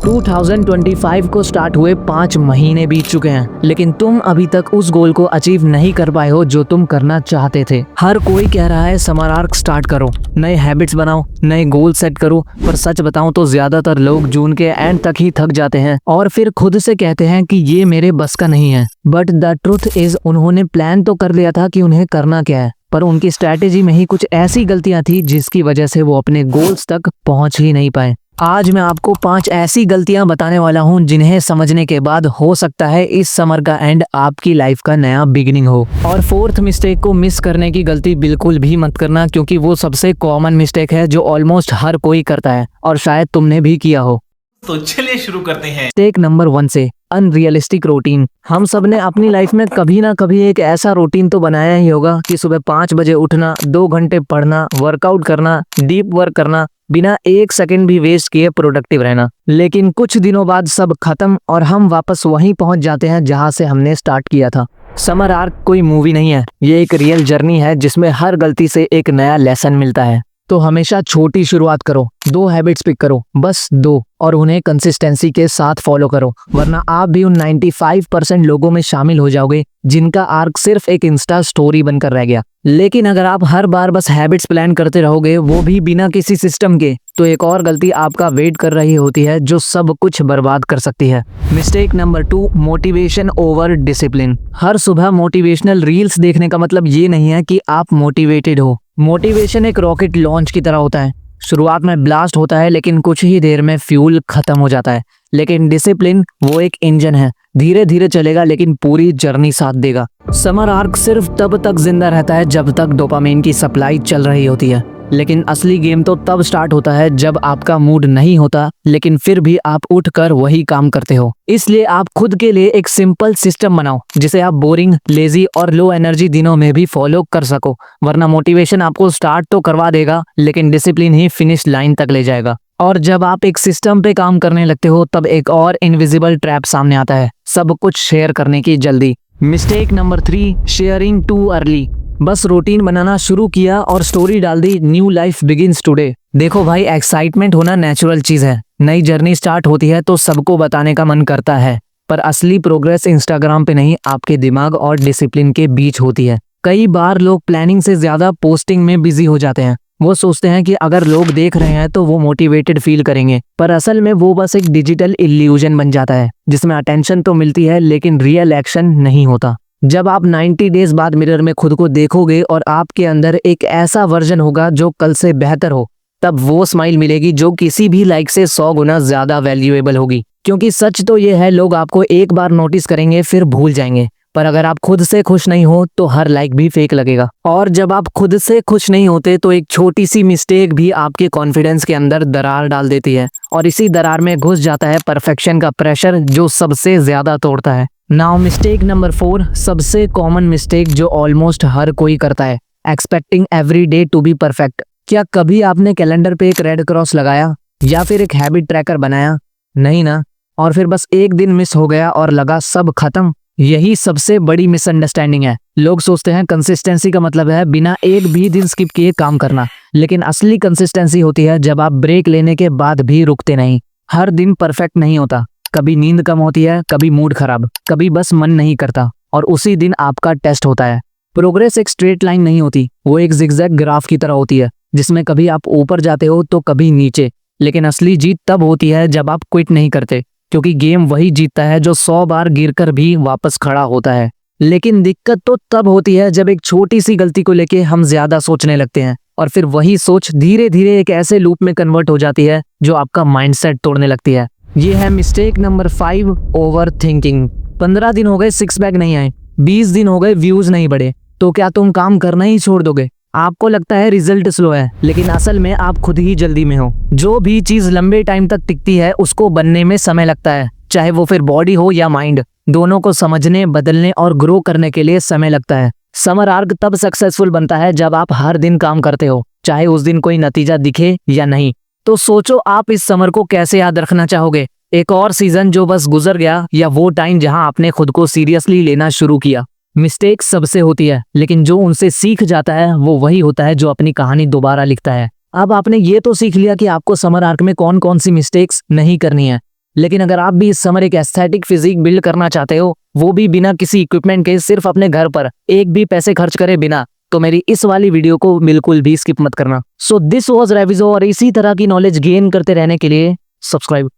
2025 को स्टार्ट हुए 5 महीने बीत चुके हैं, लेकिन तुम अभी तक उस गोल को अचीव नहीं कर पाए हो जो तुम करना चाहते थे। हर कोई कह रहा है समर आर्क स्टार्ट करो, नए हैबिट्स बनाओ, नए गोल सेट करो, पर सच बताऊं तो ज्यादातर लोग जून के एंड तक ही थक जाते हैं और फिर खुद से कहते हैं कि ये मेरे बस का नहीं है। बट द ट्रुथ इज उन्होंने प्लान तो कर लिया था कि उन्हें करना क्या है, पर उनकी स्ट्रैटेजी में ही कुछ ऐसी गलतियां थी जिसकी वजह से वो अपने गोल्स तक पहुंच ही नहीं पाए। आज मैं आपको 5 ऐसी गलतियां बताने वाला हूं जिन्हें समझने के बाद हो सकता है इस समर का एंड आपकी लाइफ का नया बिगिनिंग हो। और 4th मिस्टेक को मिस करने की गलती बिल्कुल भी मत करना, क्योंकि वो सबसे कॉमन मिस्टेक है जो ऑलमोस्ट हर कोई करता है और शायद तुमने भी किया हो। तो चलिए शुरू करते हैं। मिस्टेक नंबर 1 से अनरियलिस्टिक रूटीन। हम सब ने अपनी लाइफ में कभी ना कभी एक ऐसा रूटीन तो बनाया ही होगा कि सुबह 5 बजे उठना, 2 घंटे पढ़ना, वर्कआउट करना, डीप वर्क करना, बिना 1 सेकंड भी वेस्ट किए प्रोडक्टिव रहना। लेकिन कुछ दिनों बाद सब खत्म और हम वापस वहीं पहुंच जाते हैं जहां से हमने स्टार्ट किया था। समर आर्क कोई मूवी नहीं है, ये एक रियल जर्नी है जिसमें हर गलती से एक नया लेसन मिलता है। तो हमेशा छोटी शुरुआत करो, 2 हैबिट्स पिक करो, बस 2, और उन्हें कंसिस्टेंसी के साथ फॉलो करो, वरना आप भी उन 95% लोगों में शामिल हो जाओगे जिनका आर्क सिर्फ एक इंस्टा स्टोरी बनकर रह गया। लेकिन अगर आप हर बार बस हैबिट्स प्लान करते रहोगे, वो भी बिना किसी सिस्टम के, तो एक और गलती आपका वेट कर रही होती है जो सब कुछ बर्बाद कर सकती है। Mistake number 2, motivation over discipline. हर सुबह मोटिवेशनल रील्स देखने का मतलब ये नहीं है कि आप मोटिवेटेड हो। मोटिवेशन एक रॉकेट लॉन्च की तरह होता है, शुरुआत में ब्लास्ट होता है लेकिन कुछ ही देर में फ्यूल खत्म हो जाता है। लेकिन डिसिप्लिन वो एक इंजन है, धीरे धीरे चलेगा लेकिन पूरी जर्नी साथ देगा। समर आर्क सिर्फ तब तक जिंदा रहता है जब तक डोपामिन की सप्लाई चल रही होती है, लेकिन असली गेम तो तब स्टार्ट होता है जब आपका मूड नहीं होता, लेकिन फिर भी आप उठकर वही काम करते हो। इसलिए आप खुद के लिए एक सिंपल सिस्टम बनाओ जिसे आप बोरिंग, लेजी और लो एनर्जी दिनों में भी फॉलो कर सको, वरना मोटिवेशन आपको स्टार्ट तो करवा देगा लेकिन डिसिप्लिन ही फिनिश लाइन तक ले जाएगा। और जब आप एक सिस्टम पे काम करने लगते हो तब एक और इनविजिबल ट्रैप सामने आता है, सब कुछ शेयर करने की जल्दी। Mistake number 3, sharing too early. बस रूटीन बनाना शुरू किया और स्टोरी डाल दी, न्यू लाइफ बिगिंस टुडे। देखो भाई, एक्साइटमेंट होना नेचुरल चीज है, नई जर्नी स्टार्ट होती है तो सबको बताने का मन करता है, पर असली प्रोग्रेस इंस्टाग्राम पे नहीं, आपके दिमाग और डिसिप्लिन के बीच होती है। कई बार लोग प्लानिंग से ज्यादा पोस्टिंग में बिजी हो जाते हैं। वो सोचते हैं कि अगर लोग देख रहे हैं तो वो मोटिवेटेड फील करेंगे, पर असल में वो बस एक डिजिटल इल्यूजन बन जाता है जिसमें अटेंशन तो मिलती है लेकिन रियल एक्शन नहीं होता। जब आप 90 डेज बाद मिरर में खुद को देखोगे और आपके अंदर एक ऐसा वर्जन होगा जो कल से बेहतर हो, तब वो स्माइल मिलेगी जो किसी भी लाइक से 100 गुना ज्यादा वैल्यूएबल होगी। क्योंकि सच तो ये है, लोग आपको एक बार नोटिस करेंगे फिर भूल जाएंगे, पर अगर आप खुद से खुश नहीं हो तो हर लाइक भी फेक लगेगा। और जब आप खुद से खुश नहीं होते तो एक छोटी सी मिस्टेक भी आपके कॉन्फिडेंस के अंदर दरार डाल देती है, और इसी दरार में घुस जाता है परफेक्शन का प्रेशर जो सबसे ज्यादा तोड़ता है। नाउ मिस्टेक नंबर 4, सबसे कॉमन मिस्टेक जो ऑलमोस्ट हर कोई करता है, expecting every day to be perfect. क्या कभी आपने कैलेंडर पे एक रेड क्रॉस लगाया या फिर एक हैबिट ट्रैकर बनाया? नहीं ना। और फिर बस एक दिन मिस हो गया और लगा सब खत्म। यही सबसे बड़ी मिसअंडरस्टैंडिंग है। लोग सोचते हैं कंसिस्टेंसी का मतलब है बिना एक भी दिन स्किप किए काम करना, लेकिन असली कंसिस्टेंसी होती है जब आप ब्रेक लेने के बाद भी रुकते नहीं। हर दिन परफेक्ट नहीं होता, कभी नींद कम होती है, कभी मूड खराब, कभी बस मन नहीं करता, और उसी दिन आपका टेस्ट होता है। प्रोग्रेस एक स्ट्रेट लाइन नहीं होती, वो एक जिगजैग ग्राफ की तरह होती है जिसमें कभी आप ऊपर जाते हो तो कभी नीचे। लेकिन असली जीत तब होती है जब आप क्विट नहीं करते, क्योंकि गेम वही जीतता है जो 100 बार गिरकर भी वापस खड़ा होता है। लेकिन दिक्कत तो तब होती है जब एक छोटी सी गलती को लेके हम ज्यादा सोचने लगते हैं और फिर वही सोच धीरे धीरे एक ऐसे लूप में कन्वर्ट हो जाती है जो आपका माइंडसेट तोड़ने लगती है। ये है मिस्टेक नंबर 5, ओवर थिंकिंग। 15 दिन हो गए 6 पैक नहीं आए, 20 दिन हो गए व्यूज नहीं बढ़े, तो क्या तुम काम करना ही छोड़ दोगे? आपको लगता है रिजल्ट स्लो है, लेकिन असल में आप खुद ही जल्दी में हो। जो भी चीज लंबे टाइम तक टिकती है उसको बनने में समय लगता है, चाहे वो फिर बॉडी हो या माइंड। दोनों को समझने, बदलने और ग्रो करने के लिए समय लगता है। समर आर्क तब सक्सेसफुल बनता है जब आप हर दिन काम करते हो, चाहे उस दिन कोई नतीजा दिखे या नहीं। तो सोचो आप इस समर को कैसे याद रखना चाहोगे? एक और सीजन जो बस गुजर गया, या वो टाइम जहां आपने खुद को सीरियसली लेना शुरू किया? मिस्टेक सबसे होती है, लेकिन जो उनसे सीख जाता है वो वही होता है जो अपनी कहानी दोबारा लिखता है। अब आपने ये तो सीख लिया कि आपको समर आर्क में कौन कौन सी मिस्टेक्स नहीं करनी है, लेकिन अगर आप भी इस समर एक एस्थेटिक फिजिक बिल्ड करना चाहते हो, वो भी बिना किसी इक्विपमेंट के, सिर्फ अपने घर पर, एक भी पैसे खर्च करे बिना, तो मेरी इस वाली वीडियो को बिल्कुल भी स्किप मत करना। सो दिस वाज रेविजो, और इसी तरह की नॉलेज गेन करते रहने के लिए सब्सक्राइब